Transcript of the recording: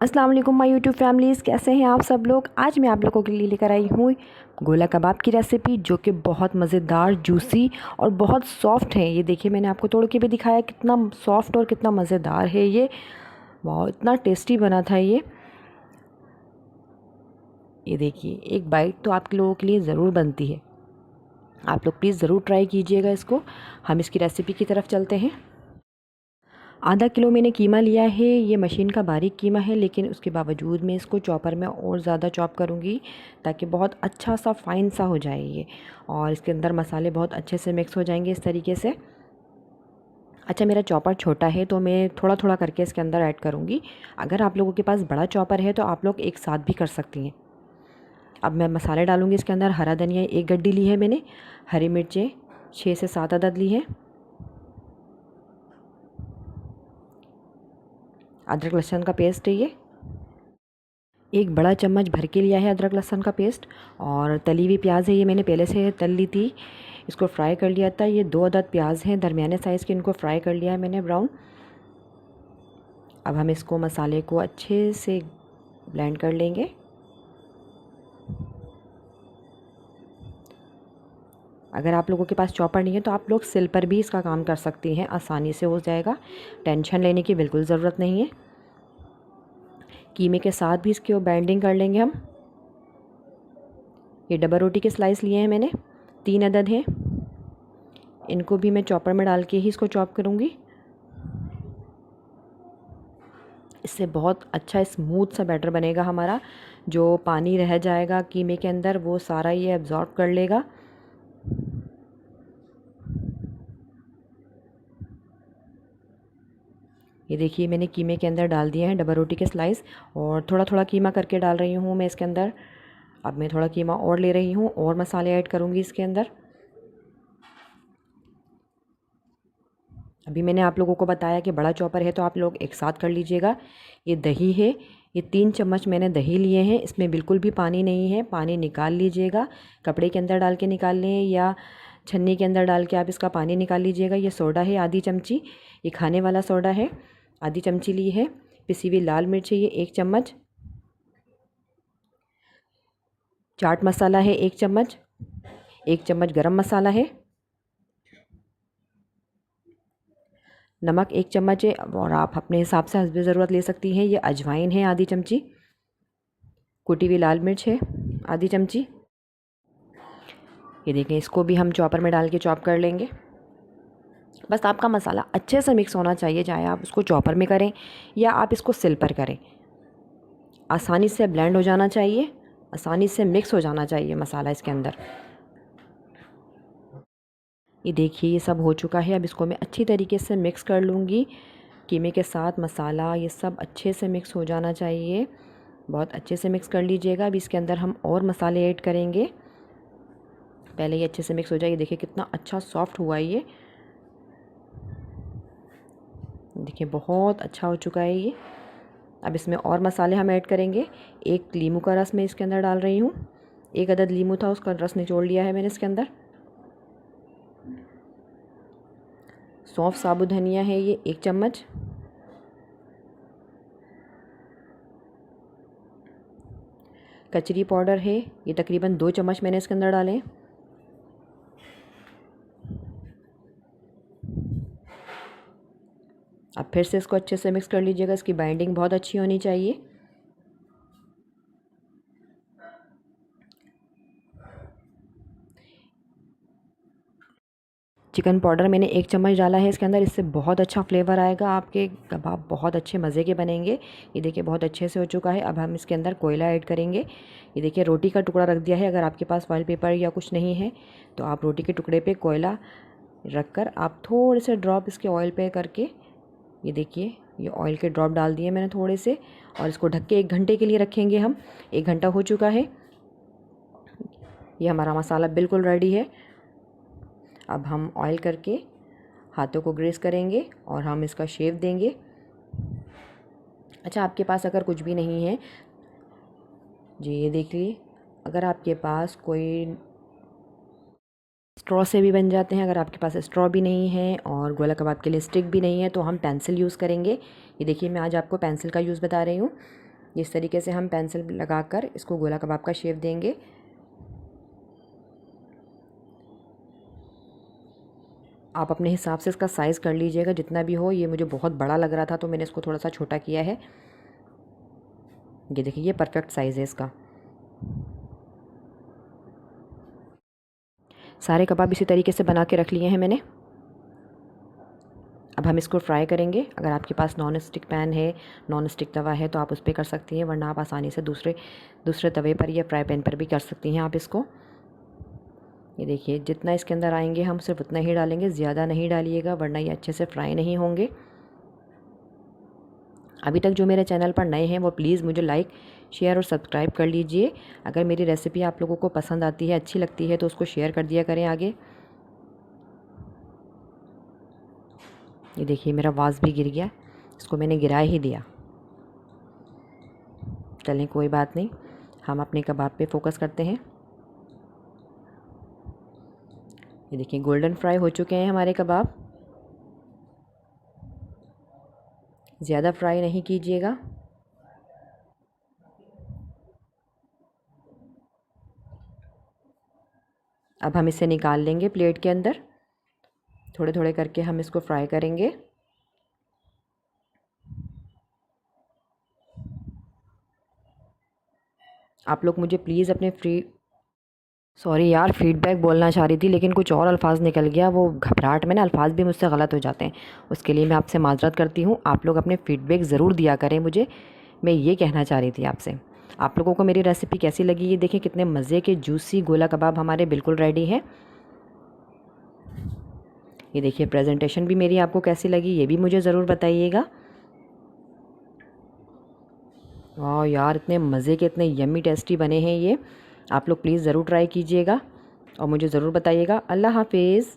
अस्सलाम वालेकुम my YouTube families, कैसे हैं आप सब लोग। आज मैं आप लोगों के लिए लेकर आई हूँ गोला कबाब की रेसिपी, जो कि बहुत मज़ेदार, जूसी और बहुत सॉफ्ट है। ये देखिए, मैंने आपको तोड़ के भी दिखाया कितना सॉफ्ट और कितना मज़ेदार है ये। वाह, इतना टेस्टी बना था ये देखिए, एक बाइट तो आप लोगों के लिए ज़रूर बनती है। आप लोग प्लीज़ ज़रूर ट्राई कीजिएगा इसको। हम इसकी रेसिपी की तरफ चलते हैं। आधा किलो मैंने कीमा लिया है। ये मशीन का बारीक कीमा है, लेकिन उसके बावजूद मैं इसको चॉपर में और ज़्यादा चॉप करूँगी ताकि बहुत अच्छा सा फ़ाइन सा हो जाए ये, और इसके अंदर मसाले बहुत अच्छे से मिक्स हो जाएंगे इस तरीके से। अच्छा, मेरा चॉपर छोटा है तो मैं थोड़ा थोड़ा करके इसके अंदर ऐड करूँगी। अगर आप लोगों के पास बड़ा चॉपर है तो आप लोग एक साथ भी कर सकती हैं। अब मैं मसाले डालूँगी इसके अंदर। हरा धनिया 1 गड्डी ली है मैंने। हरी मिर्चें 6 से 7 अदद ली हैं। अदरक लहसुन का पेस्ट है ये, 1 बड़ा चम्मच भर के लिया है अदरक लहसुन का पेस्ट। और तली हुई प्याज है, ये मैंने पहले से तल ली थी, इसको फ्राई कर लिया था। ये 2 अदद प्याज हैं दरमियाने साइज़ के, इनको फ्राई कर लिया है मैंने ब्राउन। अब हम इसको मसाले को अच्छे से ब्लेंड कर लेंगे। अगर आप लोगों के पास चॉपर नहीं है तो आप लोग सिल पर भी इसका काम कर सकती हैं, आसानी से हो जाएगा। टेंशन लेने की बिल्कुल ज़रूरत नहीं है। कीमे के साथ भी इसकी बाइंडिंग कर लेंगे हम। ये डबल रोटी के स्लाइस लिए हैं मैंने, 3 अदद हैं। इनको भी मैं चॉपर में डाल के ही इसको चॉप करूँगी। इससे बहुत अच्छा स्मूथ सा बैटर बनेगा हमारा। जो पानी रह जाएगा कीमे के अंदर वो सारा ये एब्ज़ॉर्ब कर लेगा। ये देखिए, मैंने कीमे के अंदर डाल दिए हैं डबल रोटी के स्लाइस, और थोड़ा थोड़ा कीमा करके डाल रही हूँ मैं इसके अंदर। अब मैं थोड़ा कीमा और ले रही हूँ और मसाले ऐड करूँगी इसके अंदर। अभी मैंने आप लोगों को बताया कि बड़ा चॉपर है तो आप लोग एक साथ कर लीजिएगा। ये दही है, ये 3 चम्मच मैंने दही लिए हैं। इसमें बिल्कुल भी पानी नहीं है, पानी निकाल लीजिएगा। कपड़े के अंदर डाल के निकाल लें या छन्नी के अंदर डाल के आप इसका पानी निकाल लीजिएगा। ये सोडा है आधी चमची, ये खाने वाला सोडा है, आधी चमची ली है। पिसी हुई लाल मिर्च है ये 1 चम्मच। चाट मसाला है 1 चम्मच। 1 चम्मच गरम मसाला है। नमक 1 चम्मच है, और आप अपने हिसाब से हस्बे ज़रूरत ले सकती हैं। ये अजवाइन है आधी चमची। कुटी हुई लाल मिर्च है आधी चमची। ये देखें, इसको भी हम चॉपर में डाल के चॉप कर लेंगे। बस आपका मसाला अच्छे से मिक्स होना चाहिए, चाहे आप उसको चॉपर में करें या आप इसको सिल पर करें। आसानी से ब्लेंड हो जाना चाहिए, आसानी से मिक्स हो जाना चाहिए मसाला इसके अंदर। ये देखिए, ये सब हो चुका है। अब इसको मैं अच्छी तरीके से मिक्स कर लूँगी। कीमे के साथ मसाला ये सब अच्छे से मिक्स हो जाना चाहिए, बहुत अच्छे से मिक्स कर लीजिएगा। अब इसके अंदर हम और मसाले ऐड करेंगे। पहले ये अच्छे से मिक्स हो जाए। ये देखिए कितना अच्छा सॉफ्ट हुआ है ये। देखिए बहुत अच्छा हो चुका है ये। अब इसमें और मसाले हम ऐड करेंगे। 1 लीमू का रस मैं इसके अंदर डाल रही हूँ। 1 अदद लीमू था, उसका रस निचोड़ लिया है मैंने इसके अंदर। सौंफ साबुत धनिया है ये 1 चम्मच। कचरी पाउडर है, ये तकरीबन 2 चम्मच मैंने इसके अंदर डाले। अब फिर से इसको अच्छे से मिक्स कर लीजिएगा। इसकी बाइंडिंग बहुत अच्छी होनी चाहिए। चिकन पाउडर मैंने 1 चम्मच डाला है इसके अंदर, इससे बहुत अच्छा फ्लेवर आएगा, आपके कबाब बहुत अच्छे मज़े के बनेंगे। ये देखिए बहुत अच्छे से हो चुका है। अब हम इसके अंदर कोयला ऐड करेंगे। ये देखिए, रोटी का टुकड़ा रख दिया है। अगर आपके पास फॉइल पेपर या कुछ नहीं है तो आप रोटी के टुकड़े पे कोयला रख कर आप थोड़े से ड्रॉप इसके ऑयल पे करके, ये देखिए ये ऑयल के ड्रॉप डाल दिए मैंने थोड़े से, और इसको ढक के 1 घंटे के लिए रखेंगे हम। 1 घंटा हो चुका है। ये हमारा मसाला बिल्कुल रेडी है। अब हम ऑयल करके हाथों को ग्रीस करेंगे और हम इसका शेप देंगे। अच्छा, आपके पास अगर कुछ भी नहीं है जी, ये देखिए, अगर आपके पास कोई स्ट्रॉ से भी बन जाते हैं। अगर आपके पास स्ट्रॉ भी नहीं है और गोला कबाब के लिए स्टिक भी नहीं है तो हम पेंसिल यूज़ करेंगे। ये देखिए, मैं आज आपको पेंसिल का यूज़ बता रही हूँ। इस तरीके से हम पेंसिल लगाकर इसको गोला कबाब का शेप देंगे। आप अपने हिसाब से इसका साइज़ कर लीजिएगा जितना भी हो। ये मुझे बहुत बड़ा लग रहा था तो मैंने इसको थोड़ा सा छोटा किया है। ये देखिए, ये परफेक्ट साइज़ है इसका। सारे कबाब इसी तरीके से बना के रख लिए हैं मैंने। अब हम इसको फ्राई करेंगे। अगर आपके पास नॉन स्टिक पैन है, नॉन स्टिक तवा है तो आप उस पर कर सकती हैं, वरना आप आसानी से दूसरे तवे पर या फ्राई पैन पर भी कर सकती हैं आप इसको। ये देखिए, जितना इसके अंदर आएंगे हम सिर्फ उतना ही डालेंगे, ज़्यादा नहीं डालिएगा वरना ये अच्छे से फ्राई नहीं होंगे। अभी तक जो मेरे चैनल पर नए हैं वो प्लीज़ मुझे लाइक, शेयर और सब्सक्राइब कर लीजिए। अगर मेरी रेसिपी आप लोगों को पसंद आती है, अच्छी लगती है तो उसको शेयर कर दिया करें आगे। ये देखिए, मेरा वाज भी गिर गया, इसको मैंने गिरा ही दिया। चलें, कोई बात नहीं, हम अपने कबाब पे फोकस करते हैं। ये देखिए, गोल्डन फ्राई हो चुके हैं हमारे कबाब। ज़्यादा फ्राई नहीं कीजिएगा। अब हम इसे निकाल लेंगे प्लेट के अंदर। थोड़े थोड़े करके हम इसको फ्राई करेंगे। आप लोग मुझे प्लीज़ अपने सॉरी यार, फीडबैक बोलना चाह रही थी लेकिन कुछ और अल्फाज निकल गया। वो घबराहट में ना अल्फाज भी मुझसे गलत हो जाते हैं, उसके लिए मैं आपसे माजरत करती हूँ। आप लोग अपने फीडबैक ज़रूर दिया करें मुझे, मैं ये कहना चाह रही थी आपसे। आप लोगों को मेरी रेसिपी कैसी लगी ये देखें, कितने मज़े के जूसी गोला कबाब हमारे बिल्कुल रेडी हैं। ये देखिए, प्रेजेंटेशन भी मेरी आपको कैसी लगी ये भी मुझे ज़रूर बताइएगा। वाह यार, इतने मज़े के, इतने यम्मी टेस्टी बने हैं ये। आप लोग प्लीज़ ज़रूर ट्राई कीजिएगा और मुझे ज़रूर बताइएगा। अल्लाह हाफिज़।